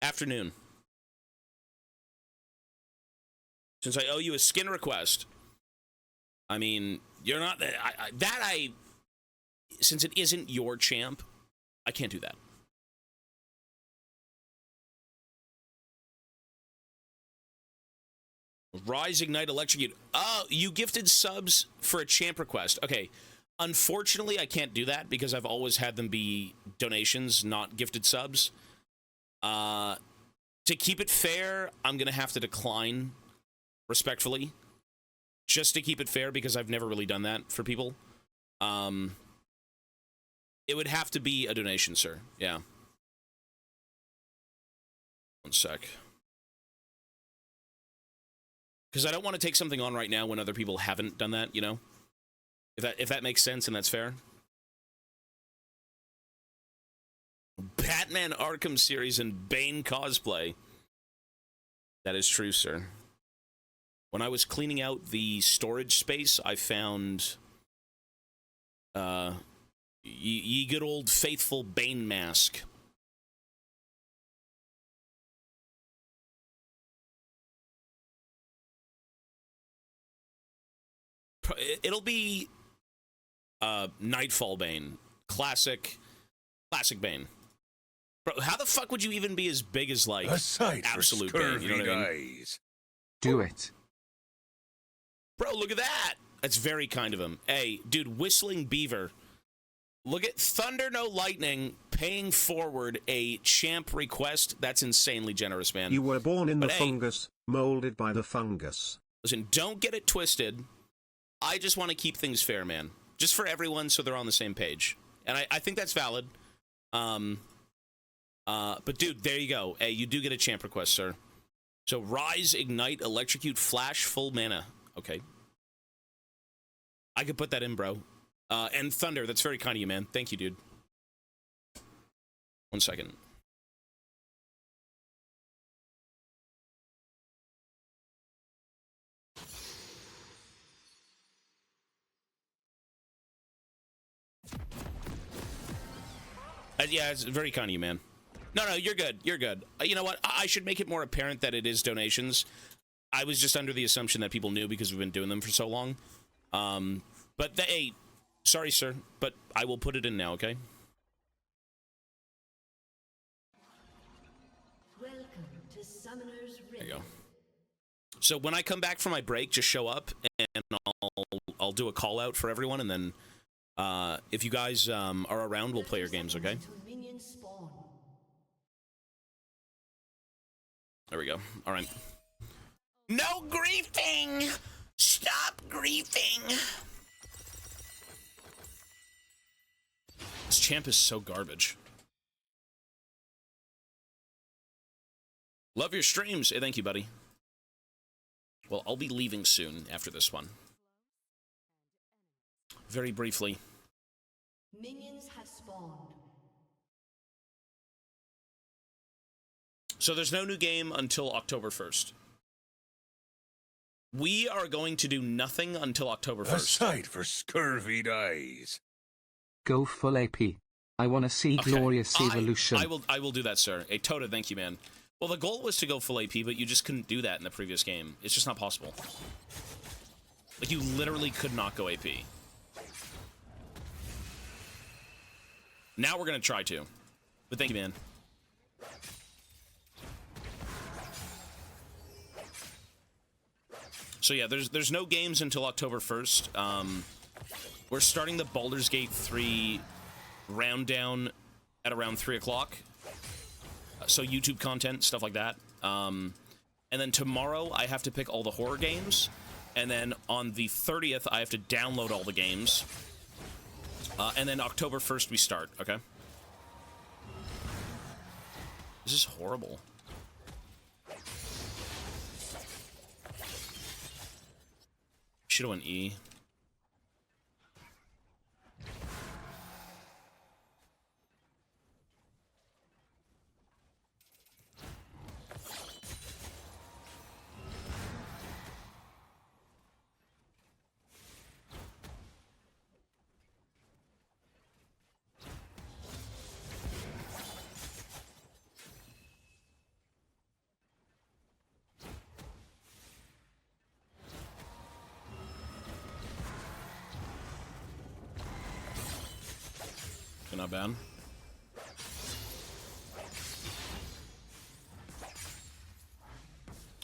Afternoon. Since I owe you a skin request. I mean, you're not... Since it isn't your champ, I can't do that. Rise, Ignite, Electrocute. Oh, you gifted subs for a champ request. Okay. Unfortunately, I can't do that because I've always had them be donations, not gifted subs. To keep it fair, I'm going to have to decline respectfully. Just to keep it fair because I've never really done that for people. It would have to be a donation, sir. Yeah. One sec. Because I don't want to take something on right now when other people haven't done that, you know? If that makes sense and that's fair. Batman Arkham series and Bane cosplay. That is true, sir. When I was cleaning out the storage space, I found ye good old faithful Bane mask. It'll be Nightfall Bane. Classic Bane. Bro, how the fuck would you even be as big as, like, absolute Bane? You know what I mean? Do it. Bro, look at that! That's very kind of him. Hey, dude, Whistling Beaver. Look at Thunder No Lightning paying forward a champ request. That's insanely generous, man. You were born in the fungus, molded by the fungus. Listen, don't get it twisted. I just want to keep things fair, man. Just for everyone so they're on the same page. And I think that's valid. But dude, there you go. Hey, you do get a champ request, sir. So Rise, Ignite, Electrocute, Flash, full mana. Okay. I could put that in, bro. And Thunder, that's very kind of you, man. Thank you, dude. 1 second. Yeah, it's very kind of you, man. No, you're good. You're good. You know what? I should make it more apparent that it is donations. I was just under the assumption that people knew because we've been doing them for so long. But hey, sorry, sir, but I will put it in now, okay? Welcome to Summoner's Rift. There you go. So when I come back from my break, just show up and I'll do a call out for everyone, and then if you guys are around, we'll play your games, okay? There we go. All right. No griefing! Stop griefing! This champ is so garbage. Love your streams. Hey, thank you, buddy. Well, I'll be leaving soon after this one. Very briefly. Minions have spawned. So there's no new game until October 1st. We are going to do nothing until October 1st. A sight for scurvied eyes. Go full AP. I want to see glorious evolution. I will do that, sir. Hey, Toda, thank you, man. Well, the goal was to go full AP, but you just couldn't do that in the previous game. It's just not possible. Like, you literally could not go AP. Now we're going to try to. But thank you, man. So yeah, there's no games until October 1st. We're starting the Baldur's Gate 3 round down at around 3 o'clock. So YouTube content, stuff like that. And then tomorrow I have to pick all the horror games. And then on the 30th, I have to download all the games. And then October 1st we start, okay? This is horrible. Should've went E. not bad.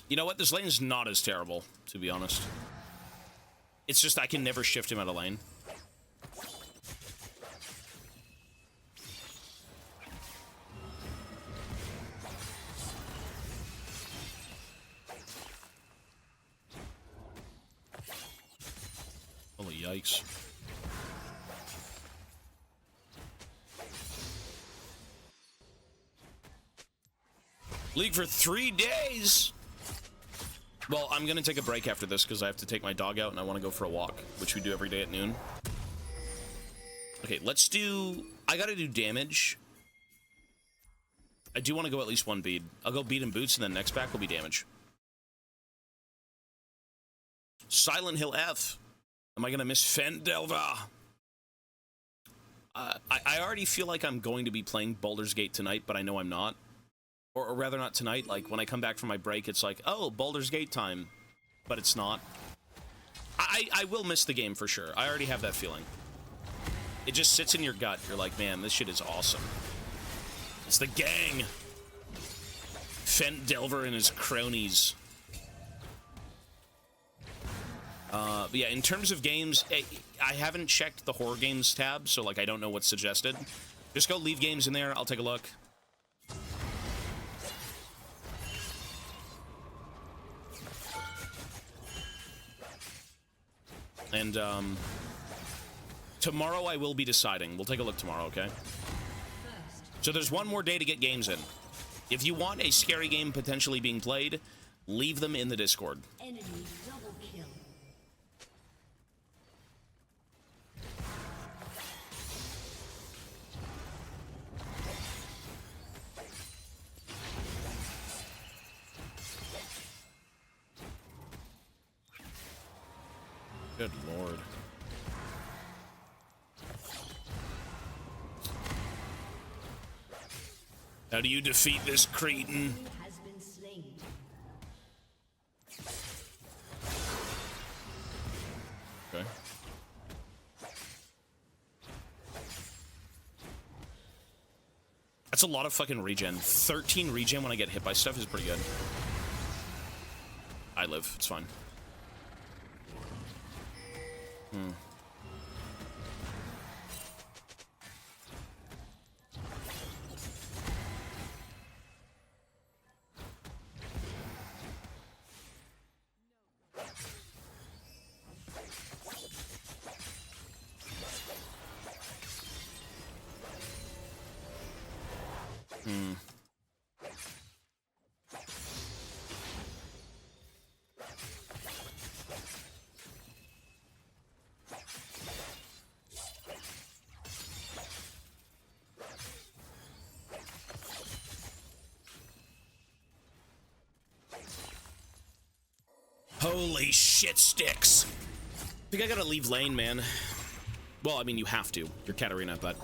You know what? This lane is not as terrible, to be honest. It's just I can never shift him out of lane. Holy yikes. League for 3 days! Well, I'm gonna take a break after this because I have to take my dog out and I want to go for a walk, which we do every day at noon. Okay, let's do... I gotta do damage. I do want to go at least one bead. I'll go bead and boots, and then next back will be damage. Silent Hill F. Am I gonna miss Fendelva? I already feel like I'm going to be playing Baldur's Gate tonight, but I know I'm not. Or rather not tonight, like when I come back from my break, it's like, oh, Baldur's Gate time. But it's not. I will miss the game for sure. I already have that feeling. It just sits in your gut. You're like, man, this shit is awesome. It's the gang. Fent Delver and his cronies. But yeah, in terms of games, I haven't checked the horror games tab, so like I don't know what's suggested. Just go leave games in there. I'll take a look. And, tomorrow I will be deciding. We'll take a look tomorrow, okay? So there's one more day to get games in. If you want a scary game potentially being played, leave them in the Discord. Enemy double kill. Good lord. How do you defeat this cretin? Has been slain. Okay. That's a lot of fucking regen. 13 regen when I get hit by stuff is pretty good. I live. It's fine. Holy shit sticks. I think I gotta leave lane, man. Well, I mean, you have to. You're Katarina, but...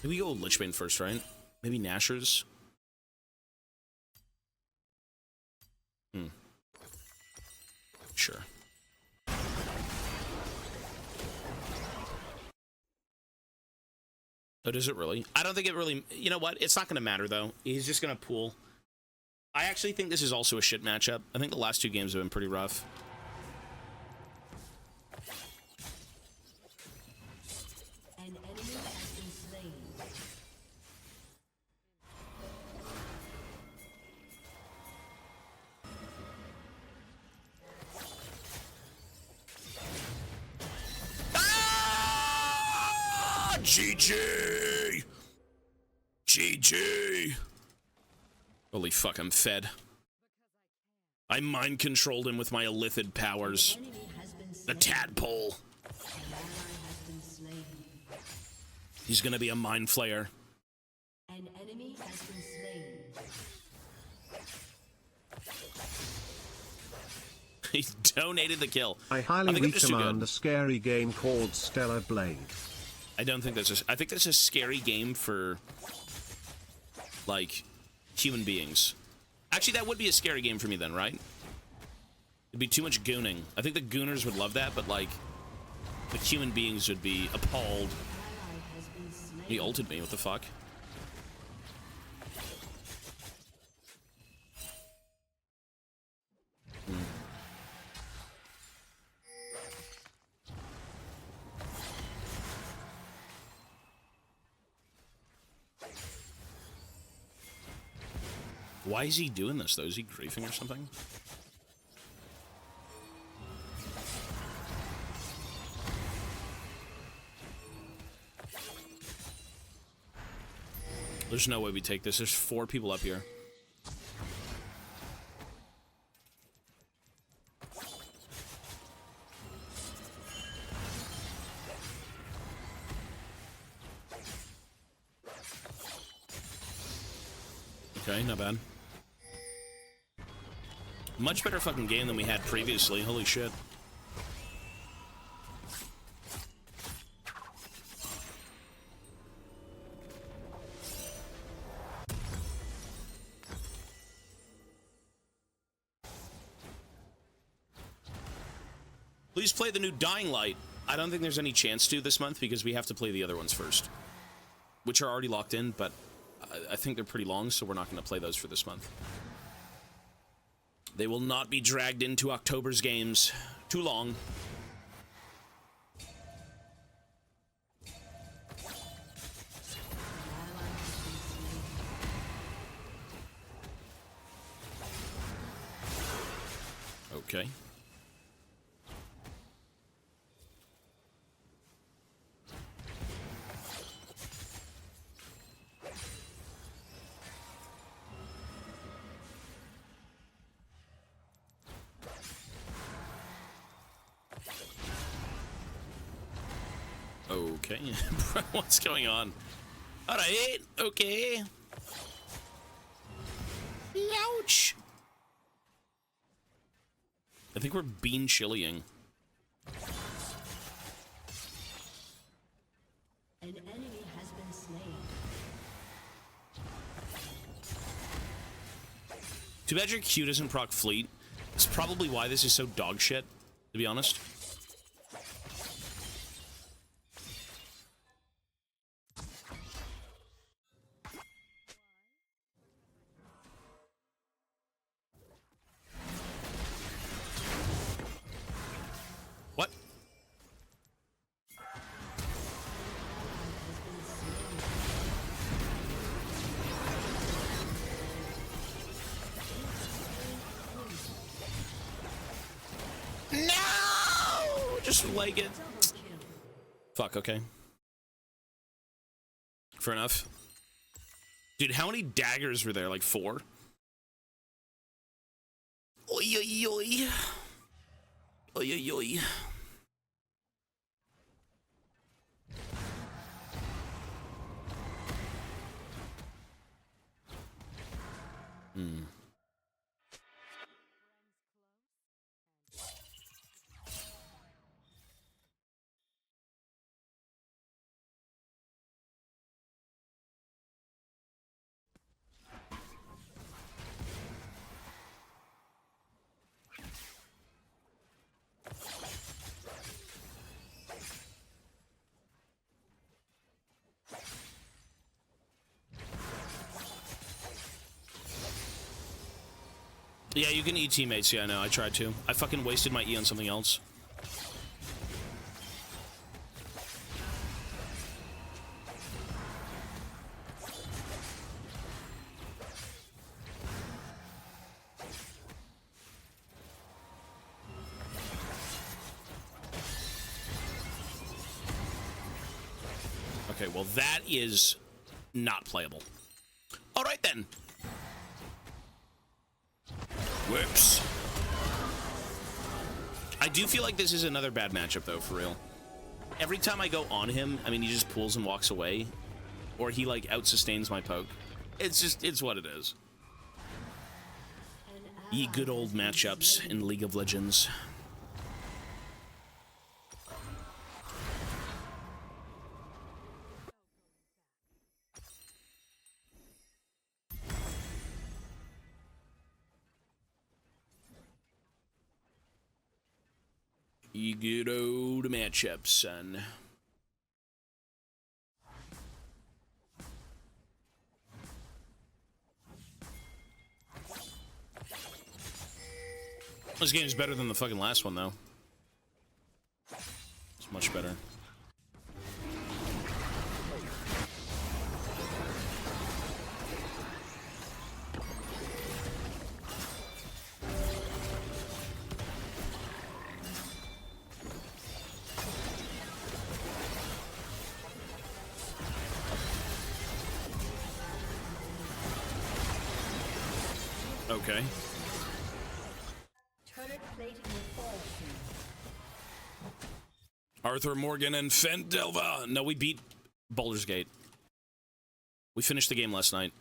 Maybe we go Lichbane first, right? Maybe Nashers? Sure. Oh, does it really? I don't think it really... You know what? It's not gonna matter, though. He's just gonna pool. I actually think this is also a shit matchup. I think the last 2 games have been pretty rough. An enemy has been slain. Ah! GG! GG! Holy fuck, I'm fed. I mind-controlled him with my illithid powers. Enemy has been The slain. tadpole. An ally has been slain. He's gonna be a mind flayer. An enemy has been slain. He donated the kill. I highly think I'm just too recommend good. a scary game called Stellar Blade. I don't think that's I think that's a scary game for, like, human beings. Actually, that would be a scary game for me then, right? It'd be too much gooning. I think the gooners would love that, but, like, The human beings would be appalled. He ulted me, what the fuck? Why is he doing this, though? Is he griefing or something? There's no way we take this. There's 4 people up here. Okay, not bad. Much better fucking game than we had previously. Holy shit. Please play the new Dying Light. I don't think there's any chance to this month because we have to play the other ones first, which are already locked in, but I think they're pretty long, so we're not going to play those for this month. They will not be dragged into October's games. Too long. Okay. Okay. What's going on? Alright, okay. Ouch! I think we're bean chillying. An enemy has been slain. Too bad your Q doesn't proc fleet. It's probably why this is so dog shit, to be honest. What? No! Just like it. Fuck, okay. Fair enough. Dude, how many daggers were there? Like 4? Oi, oi, oi. Oi, oi, oi. Yeah, you can eat teammates. Yeah, I know. I tried to. I fucking wasted my E on something else. Okay, well, that is not playable. All right, then. Whoops. I do feel like this is another bad matchup, though, for real. Every time I go on him, I mean, he just pulls and walks away. Or he, like, out-sustains my poke. It's just, it's what it is. Ye good old matchups in League of Legends. You good old matchup, son. This game is better than the fucking last one, though. It's much better. Okay. Turret plating will fall soon. Arthur Morgan and Fendelva. No, we beat Baldur's Gate. We finished the game last night.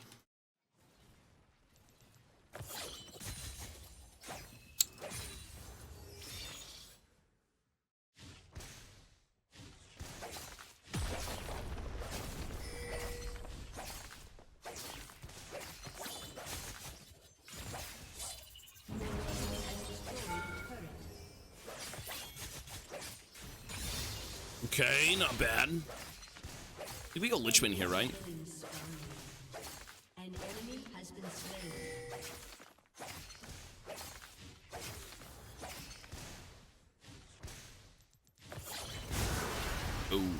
Okay, not bad. Did we go Lichman here, right? An enemy has been slain. Ooh.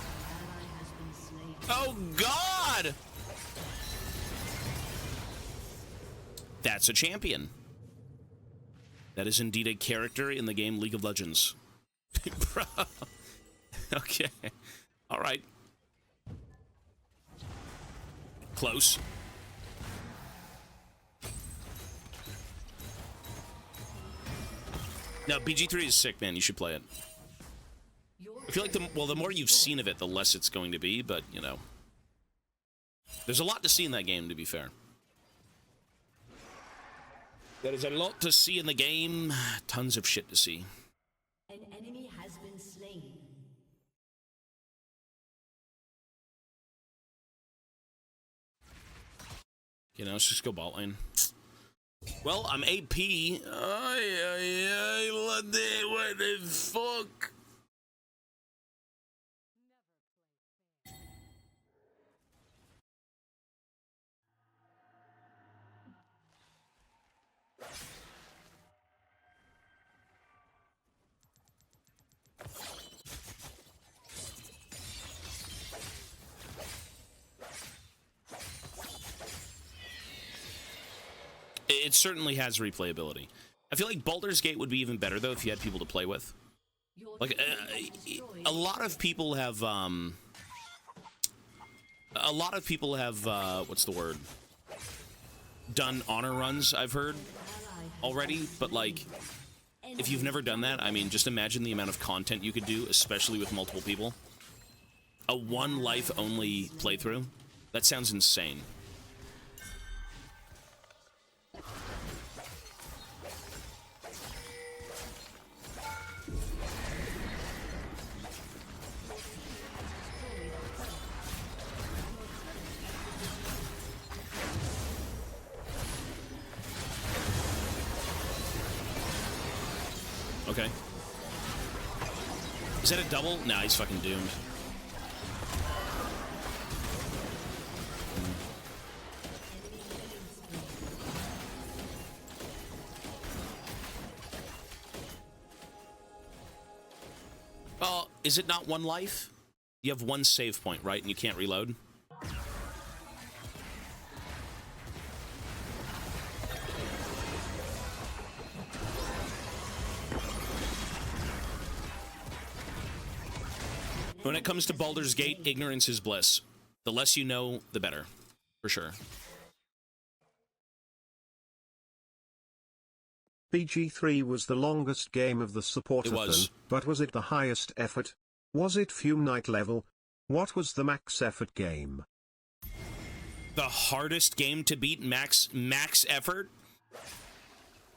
Ally has been slain. Oh, God! That's a champion. That is indeed a character in the game League of Legends. Okay. All right. Close. No, BG3 is sick, man. You should play it. I feel like the more you've seen of it, the less it's going to be, but, you know. There's a lot to see in that game, to be fair. There is a lot to see in the game. Tons of shit to see. An enemy has been slain. You know, let's just go bot lane. Well, I'm AP. What the fuck? It certainly has replayability. I feel like Baldur's Gate would be even better, though, if you had people to play with. Like, a lot of people have, what's the word? Done honor runs, I've heard, already, but, like, if you've never done that, I mean, just imagine the amount of content you could do, especially with multiple people. A one-life-only playthrough? That sounds insane. Okay. Is that a double? Nah, he's fucking doomed. Well, is it not one life? You have one save point, right? And you can't reload? When it comes to Baldur's Gate, ignorance is bliss. The less you know, the better. For sure. BG3 was the longest game of the supportathon, but was it the highest effort? Was it Fume Night level? What was the max effort game? The hardest game to beat, max effort?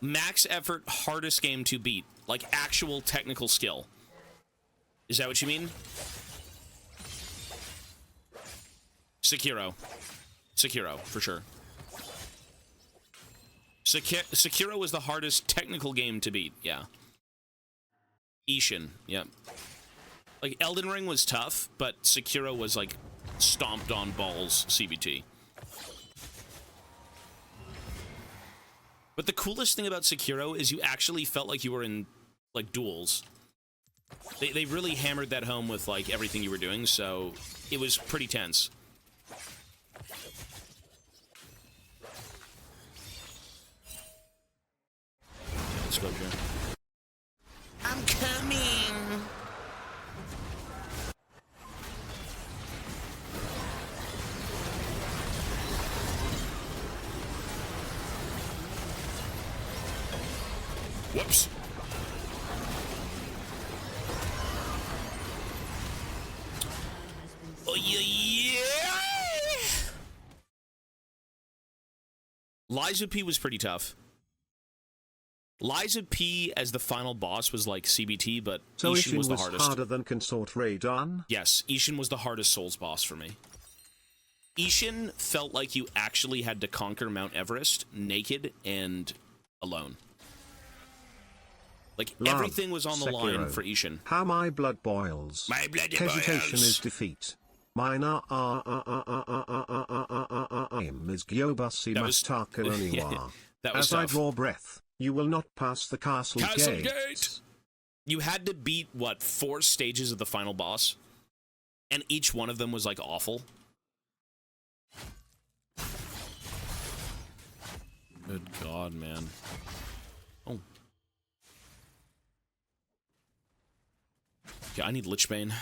Max effort, hardest game to beat. Like actual technical skill. Is that what you mean? Sekiro. Sekiro, for sure. Sekiro was the hardest technical game to beat, yeah. Ishin, yeah. Like, Elden Ring was tough, but Sekiro was, like, stomped on balls CBT. But the coolest thing about Sekiro is you actually felt like you were in, like, duels. They really hammered that home with, like, everything you were doing, so it was pretty tense. Let's go here. I'm coming! Whoops! Oh, yeah! Liza P was pretty tough. Liza P as the final boss was like CBT, but so Ishin was the hardest. Harder than Consort Radon? Yes, Ishin was the hardest Souls boss for me. Ishin felt like you actually had to conquer Mount Everest naked and alone. Like, Love, everything was on the line for Ishin. How my blood boils. My blood Hesitation boils. is defeat. Mine aim is Gyobasi Mastaka Oniwa. That was As tough. I draw breath, you will not pass the castle gate. You had to beat, what, 4 stages of the final boss? And each one of them was, like, awful. Good God, man. Oh. Okay, I need Lichbane.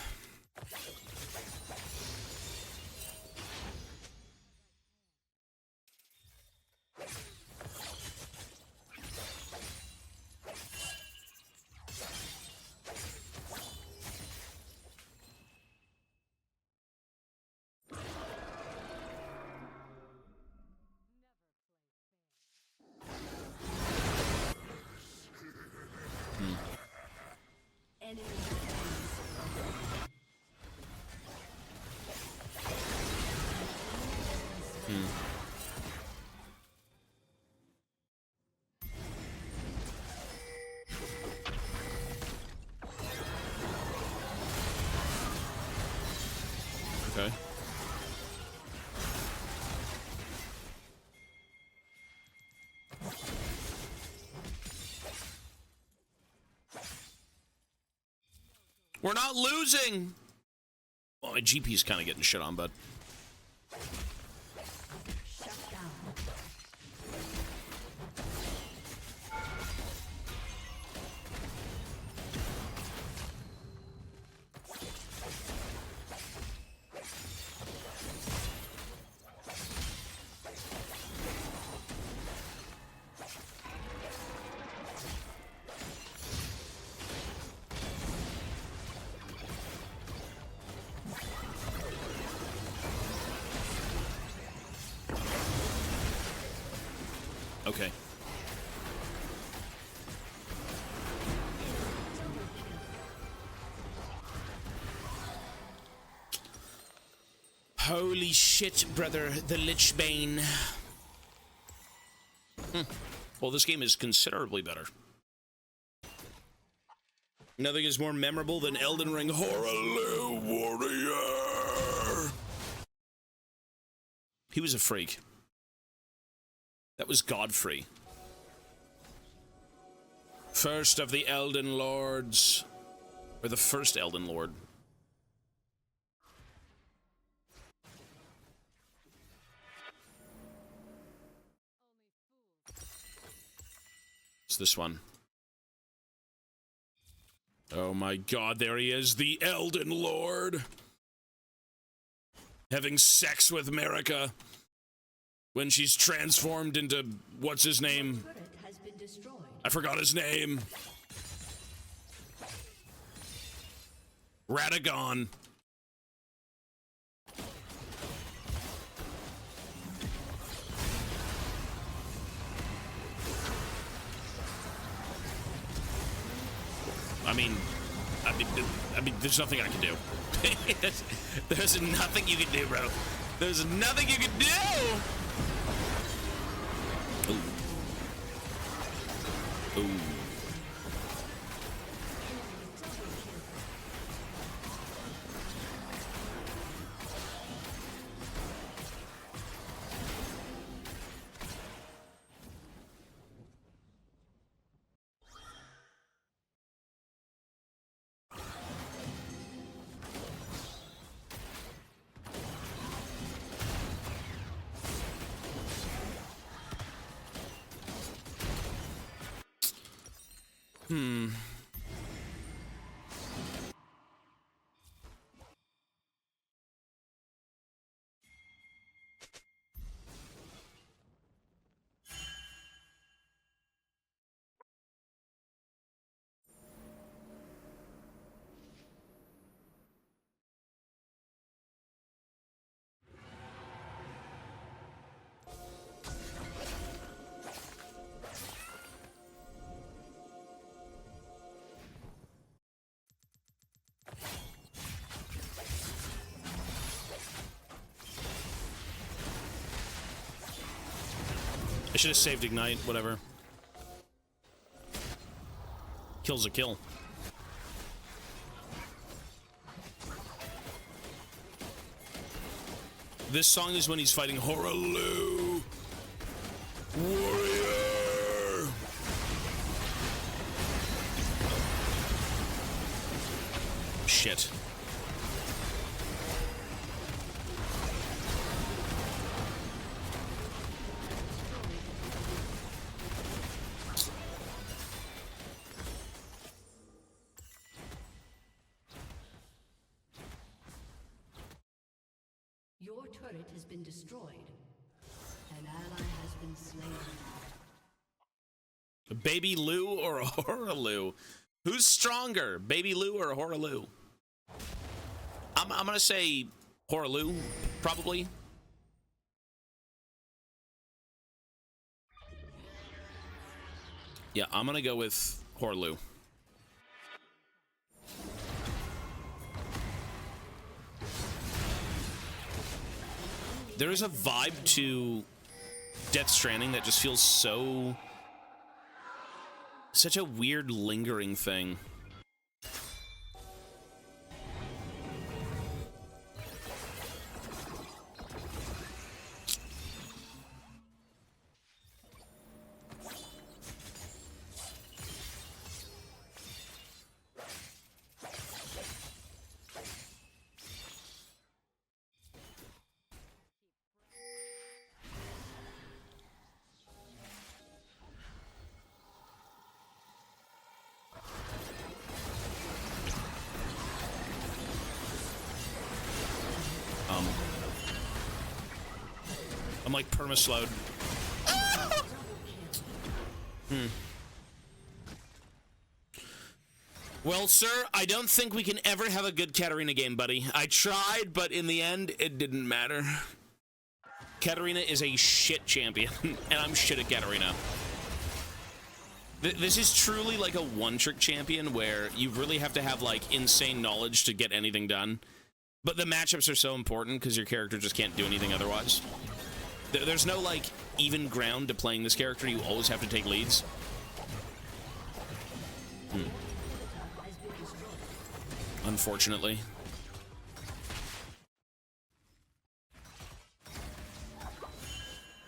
Okay. We're not losing! Well, my GP's kind of getting shit on, but... Shut down. Okay. Holy shit, brother, the Lichbane. Well, this game is considerably better. Nothing is more memorable than Elden Ring Horror Warrior. He was a freak. That was Godfrey. First of the Elden Lords. Or the first Elden Lord. It's this one. Oh my god, there he is, the Elden Lord. Having sex with Marika. When she's transformed into, what's his name? Turret has been destroyed. I forgot his name. Radagon. I mean, there's nothing I can do. There's nothing you can do, bro. There's nothing you can do. Ooh. Ooh. I should have saved Ignite, whatever. Kill's a kill. This song is when he's fighting Horaloo. Warrior! Shit. Your turret has been destroyed. An ally has been slain. A Baby Lou or a Horaloo? Who's stronger, Baby Lou or a Horaloo? I'm gonna say Horaloo, probably. Yeah, I'm gonna go with Horaloo. There is a vibe to Death Stranding that just feels so... such a weird, lingering thing. I'm like perma-slowed. Well, sir, I don't think we can ever have a good Katarina game, buddy. I tried, but in the end, it didn't matter. Katarina is a shit champion, and I'm shit at Katarina. This is truly like a one-trick champion where you really have to have, like, insane knowledge to get anything done. But the matchups are so important because your character just can't do anything otherwise. There's no, like, even ground to playing this character. You always have to take leads. Unfortunately.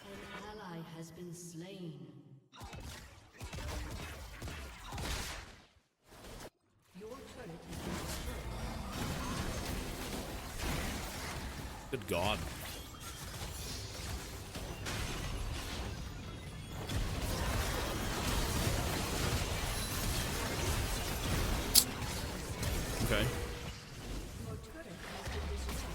An ally has been slain. Your turret has been destroyed. Good God. Okay. Your turret has been destroyed.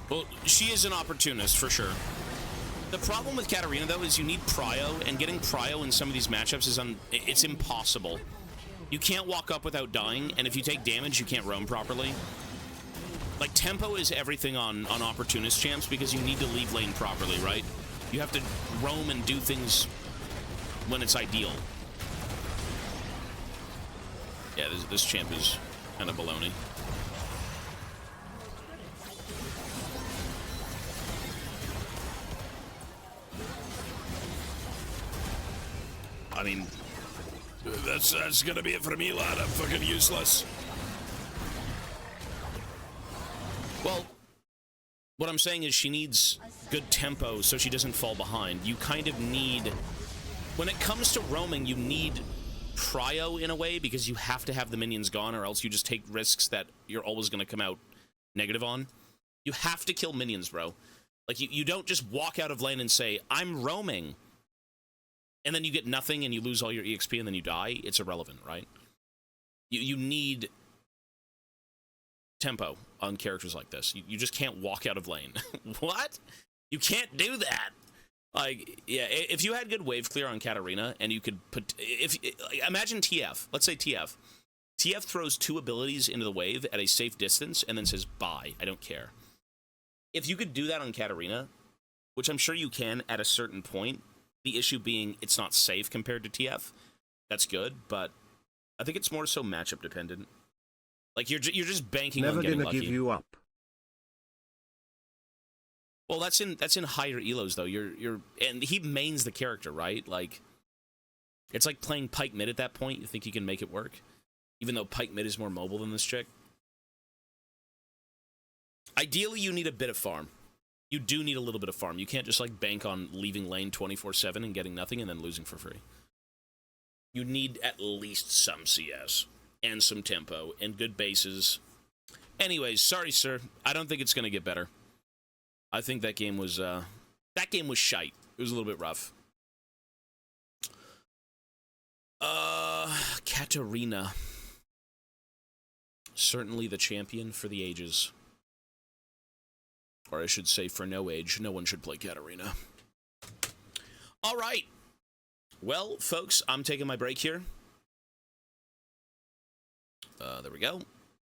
Well, she is an opportunist, for sure. The problem with Katarina, though, is you need prio, and getting prio in some of these matchups is it's impossible. You can't walk up without dying, and if you take damage, you can't roam properly. Like, tempo is everything on opportunist champs because you need to leave lane properly, right? You have to roam and do things when it's ideal. Yeah, this champ is kind of baloney. I mean, that's gonna be it for me, lad. I'm fucking useless. Well, what I'm saying is she needs good tempo so she doesn't fall behind. You kind of need, when it comes to roaming, you need prio in a way, because you have to have the minions gone, or else you just take risks that you're always going to come out negative on. You have to kill minions, bro. Like, you don't just walk out of lane and say, I'm roaming, and then you get nothing and you lose all your EXP and then you die. It's irrelevant, right? You need tempo on characters like this. You just can't walk out of lane. What? You can't do that. Like, yeah, if you had good wave clear on Katarina and you could put, imagine TF. Let's say TF. TF throws 2 abilities into the wave at a safe distance and then says, bye, I don't care. If you could do that on Katarina, which I'm sure you can at a certain point, the issue being it's not safe compared to TF, that's good, but I think it's more so matchup dependent. Like, you're just banking on getting lucky. Never gonna give you up. Well, that's in higher elos though. And he mains the character, right? Like, it's like playing Pike mid at that point. You think you can make it work, even though Pike mid is more mobile than this chick. Ideally, you need a bit of farm. You do need a little bit of farm. You can't just like bank on leaving lane 24/7 and getting nothing and then losing for free. You need at least some CS and some tempo and good bases. Anyways, sorry, sir. I don't think it's gonna get better. I think that game was shite. It was a little bit rough. Katarina. Certainly the champion for the ages. Or I should say for no age. No one should play Katarina. All right. Well, folks, I'm taking my break here. There we go.